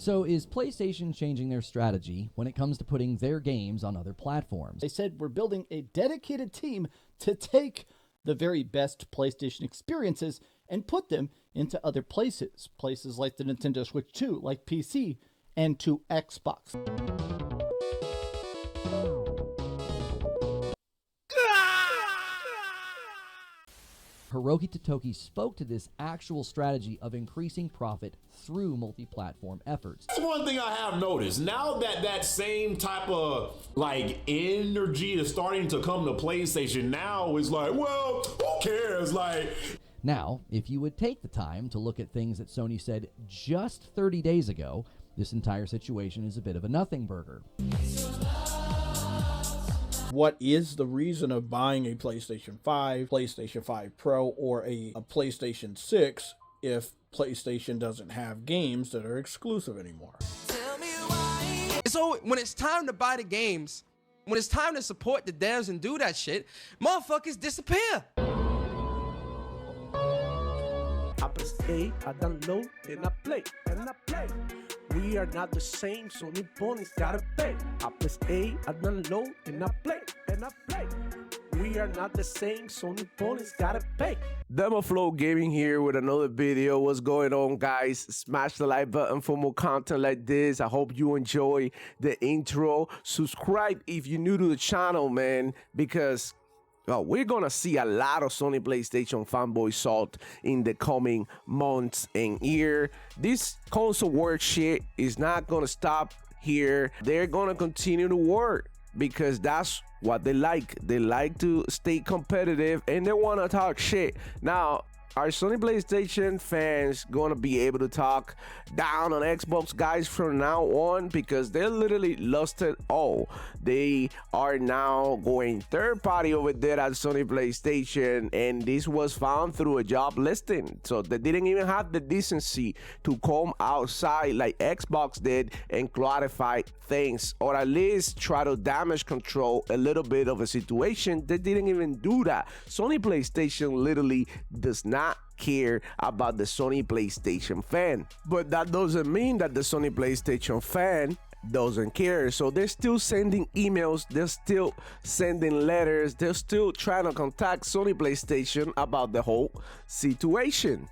So is PlayStation changing their strategy when it comes to putting their games on other platforms? They said we're building a dedicated team to take the very best PlayStation experiences and put them into other places. Places like the Nintendo Switch 2, like PC, and to Xbox. Hiroki Totoki spoke to this actual strategy of increasing profit through multi-platform efforts. That's one thing I have noticed. Now that that same type of like energy is starting to come to PlayStation, now it's like, well, who cares? Like, now, if you would take the time to look at things that Sony said just 30 days ago, this entire situation is a bit of a nothing burger. What is the reason of buying a PlayStation 5, PlayStation 5 Pro, or a PlayStation 6 if PlayStation doesn't have games that are exclusive anymore? So when it's time to buy the games, when it's time to support the devs and do that shit, motherfuckers disappear. I press A, I download, and I play, We are not the same, so Nipponi's gotta pay. I press A, I download, and I play, We are not the same, so Nipponi's gotta pay. DemoFlow Gaming here with another video. What's going on, guys? Smash the like button for more content like this. I hope you enjoy the intro. Subscribe if you're new to the channel, man, because we're gonna see a lot of Sony PlayStation fanboy salt in the coming months and year. This console war shit is not gonna stop here. They're gonna continue to work because that's what they like. They like to stay competitive and they wanna talk shit. Now, are Sony PlayStation fans gonna be able to talk down on Xbox guys from now on? Because they literally lost it all. They are now going third party over there at Sony PlayStation, and this was found through a job listing. So they didn't even have the decency to come outside like Xbox did and clarify things, or at least try to damage control a little bit of a situation. They didn't even do that. Sony PlayStation literally does not care about the Sony PlayStation fan, but that doesn't mean that the Sony PlayStation fan doesn't care. So they're still sending emails, they're still sending letters, they're still trying to contact Sony PlayStation about the whole situation.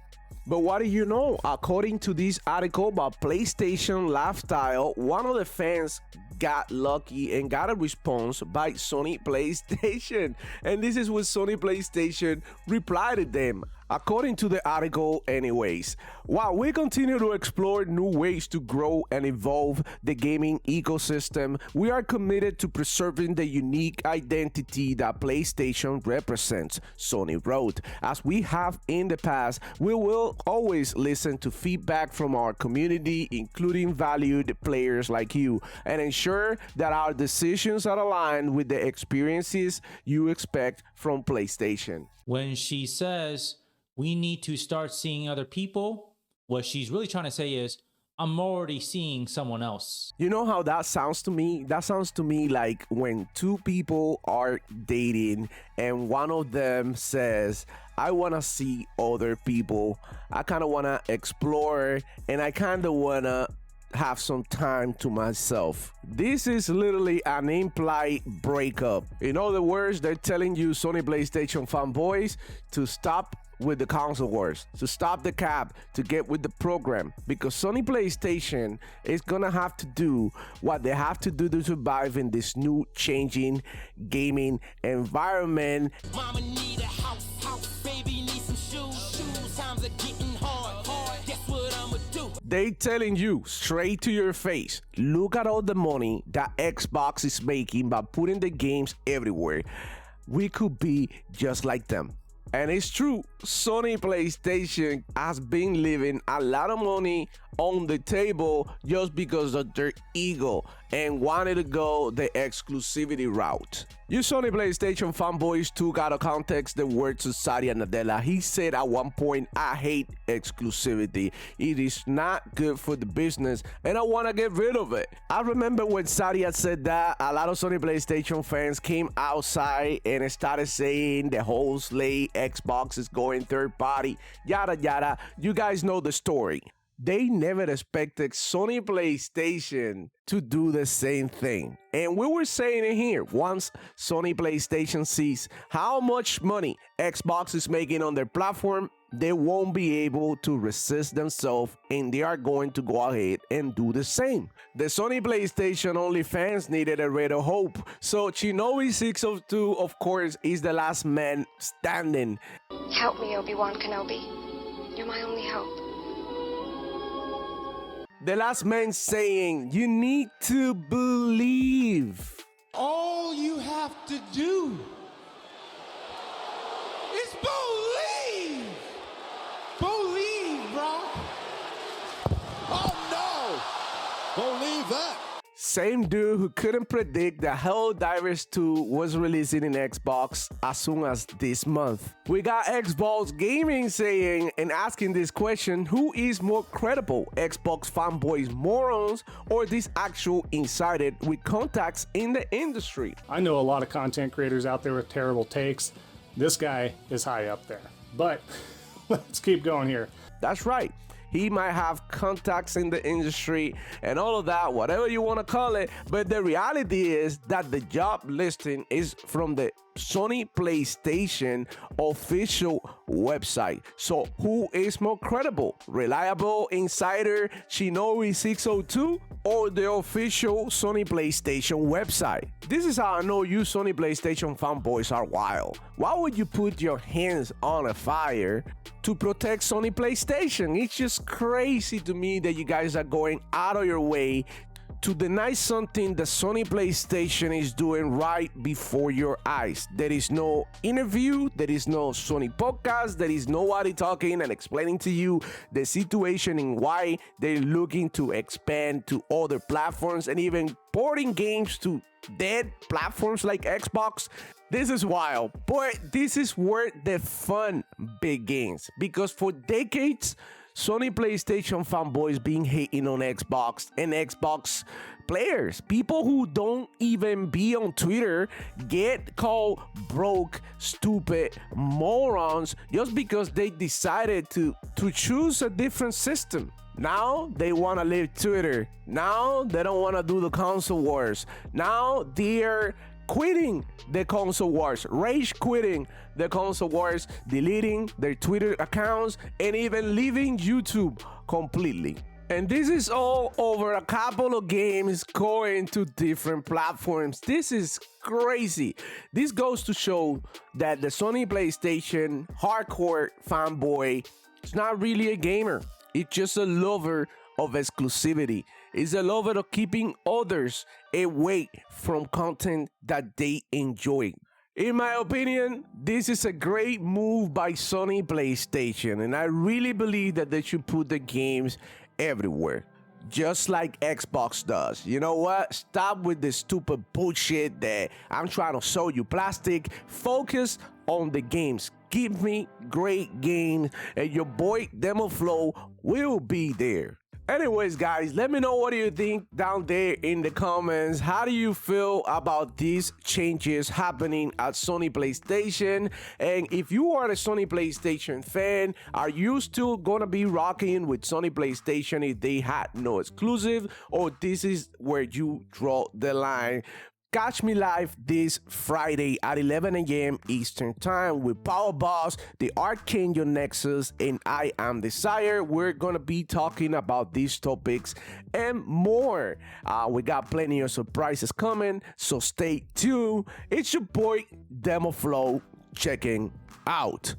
But what do you know? According to this article about PlayStation Lifestyle, one of the fans got lucky and got a response by Sony PlayStation. And this is what Sony PlayStation replied to them. According to the article anyways, while we continue to explore new ways to grow and evolve the gaming ecosystem, we are committed to preserving the unique identity that PlayStation represents, Sony wrote. As we have in the past, we will always listen to feedback from our community, including valued players like you, and ensure that our decisions are aligned with the experiences you expect from PlayStation. When she says we need to start seeing other people, what she's really trying to say is, I'm already seeing someone else. You know how that sounds to me? That sounds to me like when two people are dating and one of them says, I want to see other people. I kind of want to explore and I kind of want to have some time to myself. This is literally an implied breakup. In other words, they're telling you, Sony PlayStation fanboys, to stop with the console wars, to stop the cap, to get with the program, because Sony PlayStation is gonna have to do what they have to do to survive in this new changing gaming environment. Mama need a house, baby need some shoes, times are getting hard, guess what I'ma do? They telling you straight to your face, look at all the money that Xbox is making by putting the games everywhere. We could be just like them. And it's true, Sony PlayStation has been leaving a lot of money on the table just because of their ego and wanted to go the exclusivity route. You Sony PlayStation fanboys took out of context the words of Satya Nadella. He said at one point, I hate exclusivity. It is not good for the business and I want to get rid of it. I remember when Satya said that, a lot of Sony PlayStation fans came outside and started saying the whole slate, Xbox is going third party, yada yada. You guys know the story. they never expected Sony PlayStation to do the same thing. And we were saying it here, once Sony PlayStation sees how much money Xbox is making on their platform, they won't be able to resist themselves, and they are going to go ahead and do the same. The Sony PlayStation only fans needed a ray of hope, so Shinobi 602, of course, is the last man standing. Help me, Obi-Wan Kenobi. You're my only hope. The last man saying, you need to believe. All you have to do is believe. Believe, bro. Oh no! Believe that. Same dude who couldn't predict that Helldivers 2 was releasing in Xbox as soon as this month. We got Xbox Gaming saying and asking this question, who is more credible, Xbox fanboys morons or these actual insiders with contacts in the industry? I know a lot of content creators out there with terrible takes. This guy is high up there. But let's keep going here. That's right. He might have contacts in the industry and all of that, whatever you want to call it. But the reality is that the job listing is from the Sony PlayStation official website. So who is more credible? Reliable insider Shinobi 602 or the official Sony PlayStation website? This is how I know you Sony PlayStation fanboys are wild. Why would you put your hands on a fire to protect Sony PlayStation? It's just crazy to me that you guys are going out of your way to deny something that Sony PlayStation is doing right before your eyes. There is no interview, there is no Sony podcast, there is nobody talking and explaining to you the situation and why they're looking to expand to other platforms and even porting games to dead platforms like Xbox. This is wild, but this is where the fun begins, because for decades Sony PlayStation fanboys been hating on Xbox and Xbox players. People who don't even be on Twitter get called broke, stupid morons just because they decided to choose a different system. Now they want to leave Twitter. Now they don't want to do the console wars. Now they're quitting the console wars, rage quitting the console wars, deleting their Twitter accounts, and even leaving YouTube completely. And this is all over a couple of games going to different platforms. This is crazy. This goes to show that the Sony PlayStation hardcore fanboy is not really a gamer. It's just a lover of exclusivity. It's a lover of keeping others away from content that they enjoy. In my opinion, this is a great move by Sony PlayStation, and I really believe that they should put the games everywhere, just like Xbox does. You know what? Stop with this stupid bullshit that I'm trying to sell you plastic. Focus on the games. Give me great games, and your boy DemoFlow will be there. Anyways, guys, let me know what do you think down there in the comments. How do you feel about these changes happening at Sony PlayStation? And if you are a Sony PlayStation fan, are you still gonna be rocking with Sony PlayStation if they had no exclusive, or this is where you draw the line? Catch me live this Friday at 11 a.m. Eastern Time with Power Boss, the Archangel Nexus, and I Am Desire. We're gonna be talking about these topics and more. We got plenty of surprises coming, so stay tuned. It's your boy DemoFlow checking out.